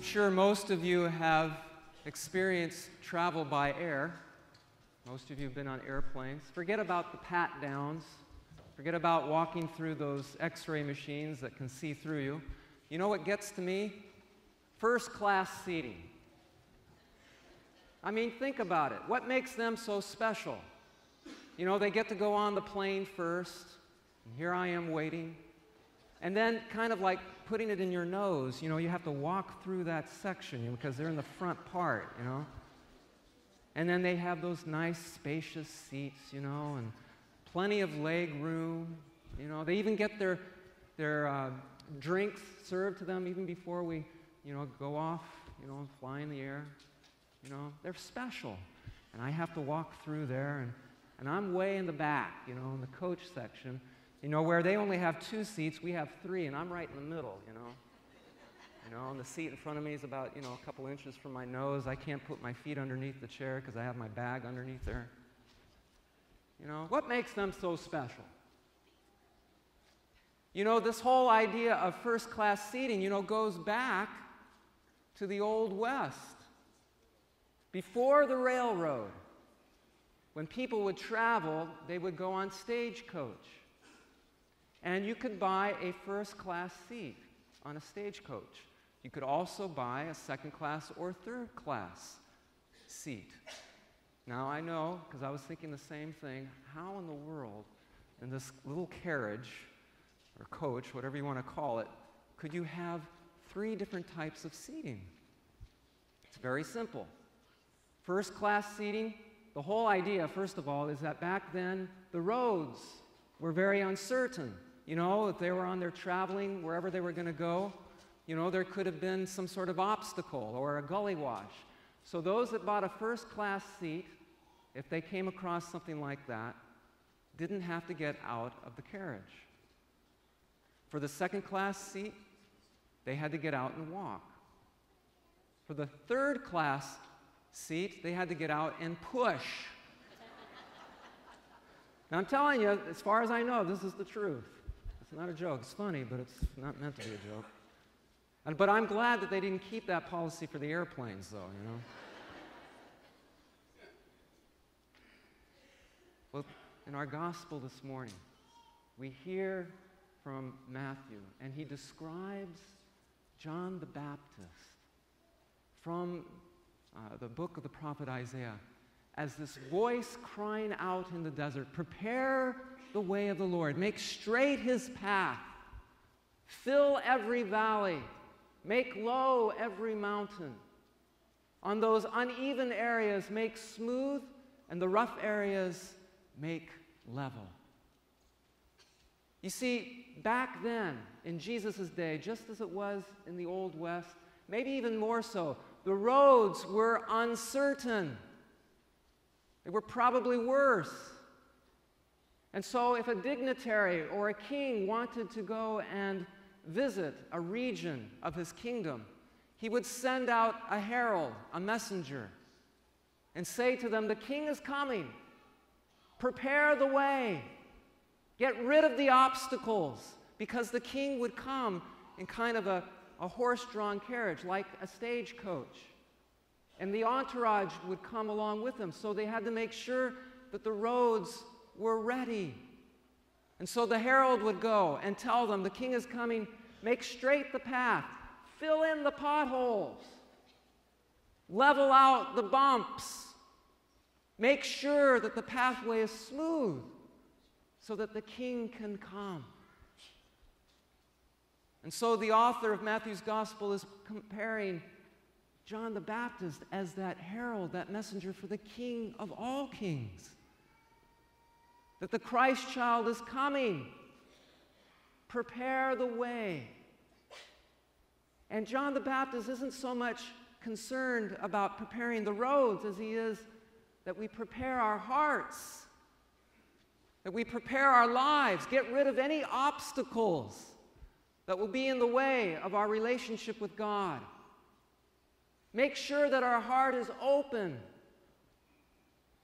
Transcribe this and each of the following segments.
sure most of you have experienced travel by air. Most of you have been on airplanes. Forget about the pat-downs. Forget about walking through those X-ray machines that can see through you. You know what gets to me? First-class seating. I mean, think about it. What makes them so special? You know, they get to go on the plane first, and here I am waiting. And then kind of like putting it in your nose, you know, you have to walk through that section, you know, because they're in the front part, you know. And then they have those nice spacious seats, you know, and plenty of leg room, you know. They even get their drinks served to them even before we, you know, go off, you know, and fly in the air. You know, they're special. And I have to walk through there, and I'm way in the back, you know, in the coach section. You know, where they only have 2 seats, we have 3, and I'm right in the middle, you know. You know, and the seat in front of me is about, you know, a couple inches from my nose. I can't put my feet underneath the chair because I have my bag underneath there. You know, what makes them so special? You know, this whole idea of first-class seating, you know, goes back to the Old West. Before the railroad, when people would travel, they would go on stagecoach. And you could buy a first-class seat on a stagecoach. You could also buy a second-class or third-class seat. Now, I know, because I was thinking the same thing, how in the world, in this little carriage, or coach, whatever you want to call it, could you have 3 different types of seating? It's very simple. First-class seating, the whole idea, first of all, is that back then, the roads were very uncertain. You know, if they were on their traveling, wherever they were going to go, you know, there could have been some sort of obstacle or a gully wash. So those that bought a first-class seat, if they came across something like that, didn't have to get out of the carriage. For the second-class seat, they had to get out and walk. For the third-class seat, they had to get out and push. Now, I'm telling you, as far as I know, this is the truth. It's not a joke. It's funny, but it's not meant to be a joke. But I'm glad that they didn't keep that policy for the airplanes, though, you know. Well, in our gospel this morning, we hear from Matthew, and he describes John the Baptist from the book of the prophet Isaiah as this voice crying out in the desert, "Prepare the way of the Lord, make straight his path, fill every valley, make low every mountain. On those uneven areas, make smooth, and the rough areas, make level." You see, back then, in Jesus' day, just as it was in the Old West, maybe even more so, the roads were uncertain. They were probably worse. And so if a dignitary or a king wanted to go and visit a region of his kingdom, he would send out a herald, a messenger, and say to them, "The king is coming. Prepare the way. Get rid of the obstacles," because the king would come in kind of a horse-drawn carriage, like a stagecoach. And the entourage would come along with him, so they had to make sure that the roads were ready. And so the herald would go and tell them, "The king is coming, make straight the path, fill in the potholes, level out the bumps, make sure that the pathway is smooth so that the king can come." And so the author of Matthew's gospel is comparing John the Baptist as that herald, that messenger for the King of all kings. That the Christ child is coming. Prepare the way. And John the Baptist isn't so much concerned about preparing the roads as he is that we prepare our hearts, that we prepare our lives, get rid of any obstacles that will be in the way of our relationship with God. Make sure that our heart is open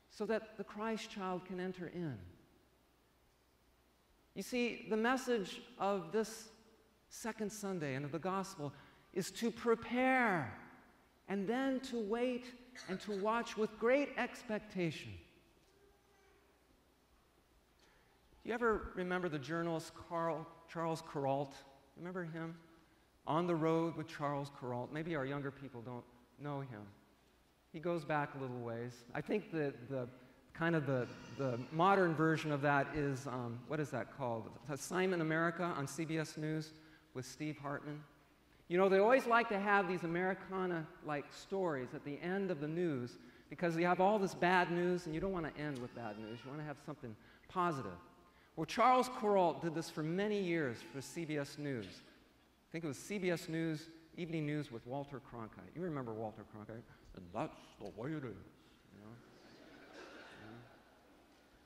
so that the Christ child can enter in. You see, the message of this second Sunday and of the gospel is to prepare and then to wait and to watch with great expectation. Do you ever remember the journalist Charles Kuralt? Remember him? On the Road with Charles Kuralt. Maybe our younger people don't know him. He goes back a little ways. I think the modern version of that is, what is that called? Assignment America on CBS News with Steve Hartman. You know, they always like to have these Americana-like stories at the end of the news because you have all this bad news and you don't want to end with bad news. You want to have something positive. Well, Charles Kuralt did this for many years for CBS News. I think it was CBS News, Evening News with Walter Cronkite. You remember Walter Cronkite? And that's the way it is. You know?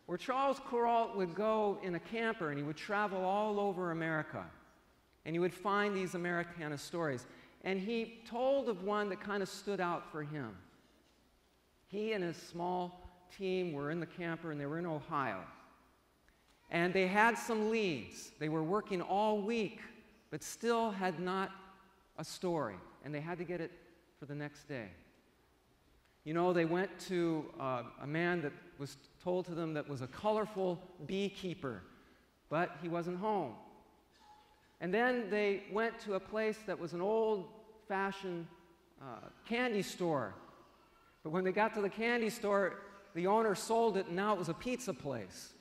Where Charles Kuralt would go in a camper and he would travel all over America. And he would find these Americana stories. And he told of one that kind of stood out for him. He and his small team were in the camper and they were in Ohio. And they had some leads. They were working all week, but still had not a story. And they had to get it for the next day. You know, they went to a man that was told to them that was a colorful beekeeper, but he wasn't home. And then they went to a place that was an old-fashioned candy store. But when they got to the candy store, the owner sold it, and now it was a pizza place.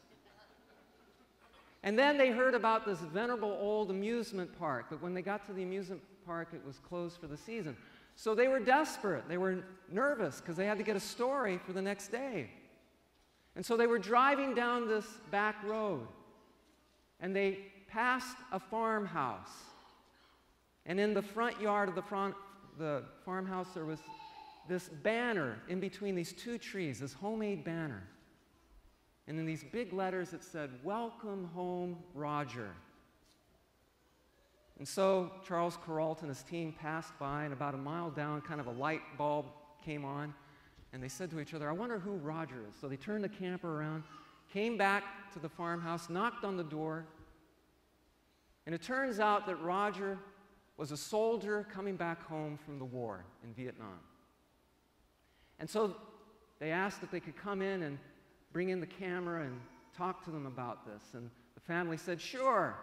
And then they heard about this venerable old amusement park, but when they got to the amusement park, it was closed for the season. So they were desperate. They were nervous because they had to get a story for the next day. And so they were driving down this back road, and they passed a farmhouse. And in the front yard of the farmhouse, there was this banner in between these two trees, this homemade banner. And in these big letters, it said, "Welcome home, Roger." And so Charles Kuralt and his team passed by, and about a mile down, kind of a light bulb came on, and they said to each other, "I wonder who Roger is." So they turned the camper around, came back to the farmhouse, knocked on the door, and it turns out that Roger was a soldier coming back home from the war in Vietnam. And so they asked if they could come in and bring in the camera and talk to them about this. And the family said, "Sure."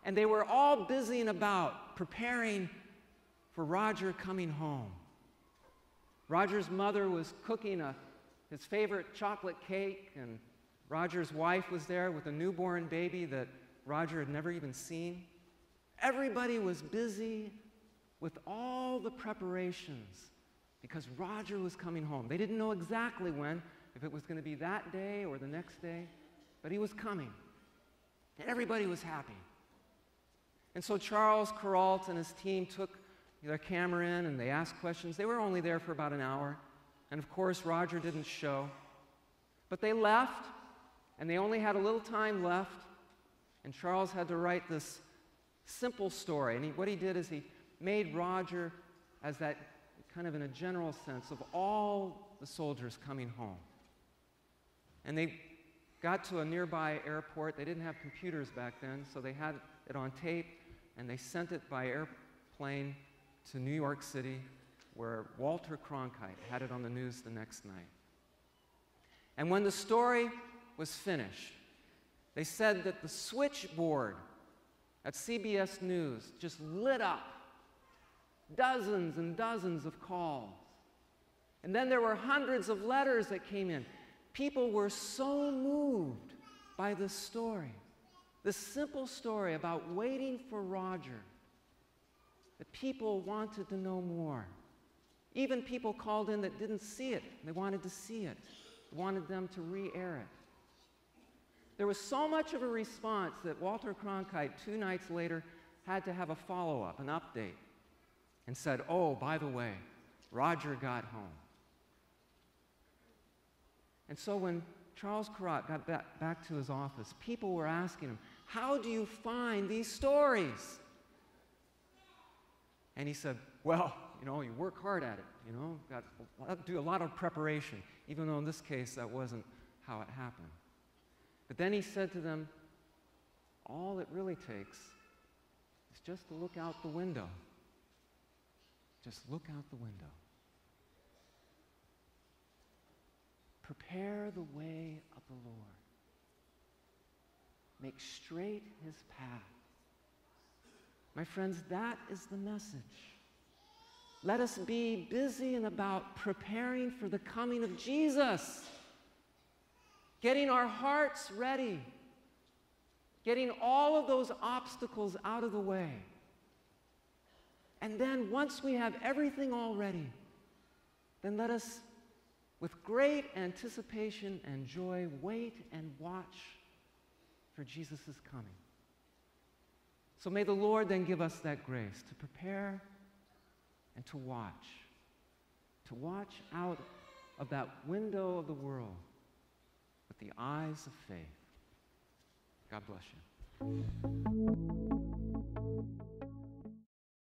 And they were all busy and about preparing for Roger coming home. Roger's mother was cooking his favorite chocolate cake, and Roger's wife was there with a newborn baby that Roger had never even seen. Everybody was busy with all the preparations because Roger was coming home. They didn't know exactly when, if it was going to be that day or the next day, but he was coming. And everybody was happy. And so Charles Kuralt and his team took their camera in and they asked questions. They were only there for about an hour. And of course, Roger didn't show. But they left, and they only had a little time left. And Charles had to write this simple story. And what he did is he made Roger as that kind of in a general sense of all the soldiers coming home. And they got to a nearby airport. They didn't have computers back then, so they had it on tape, and they sent it by airplane to New York City, where Walter Cronkite had it on the news the next night. And when the story was finished, they said that the switchboard at CBS News just lit up. Dozens and dozens of calls. And then there were hundreds of letters that came in. People were so moved by this story, this simple story about waiting for Roger, that people wanted to know more. Even people called in that didn't see it. They wanted to see it. They wanted them to re-air it. There was so much of a response that Walter Cronkite, 2 nights later, had to have a follow-up, an update, and said, "Oh, by the way, Roger got home." And so when Charles Kuralt got back to his office, people were asking him, "How do you find these stories?" And he said, "Well, you work hard at it, got to do a lot of preparation," even though in this case that wasn't how it happened. But then he said to them, all it really takes is just to look out the window. Just look out the window. Prepare the way of the Lord. Make straight his path. My friends, that is the message. Let us be busy and about preparing for the coming of Jesus, getting our hearts ready, getting all of those obstacles out of the way. And then once we have everything all ready, then let us, with great anticipation and joy, wait and watch for Jesus' coming. So may the Lord then give us that grace to prepare and to watch out of that window of the world with the eyes of faith. God bless you.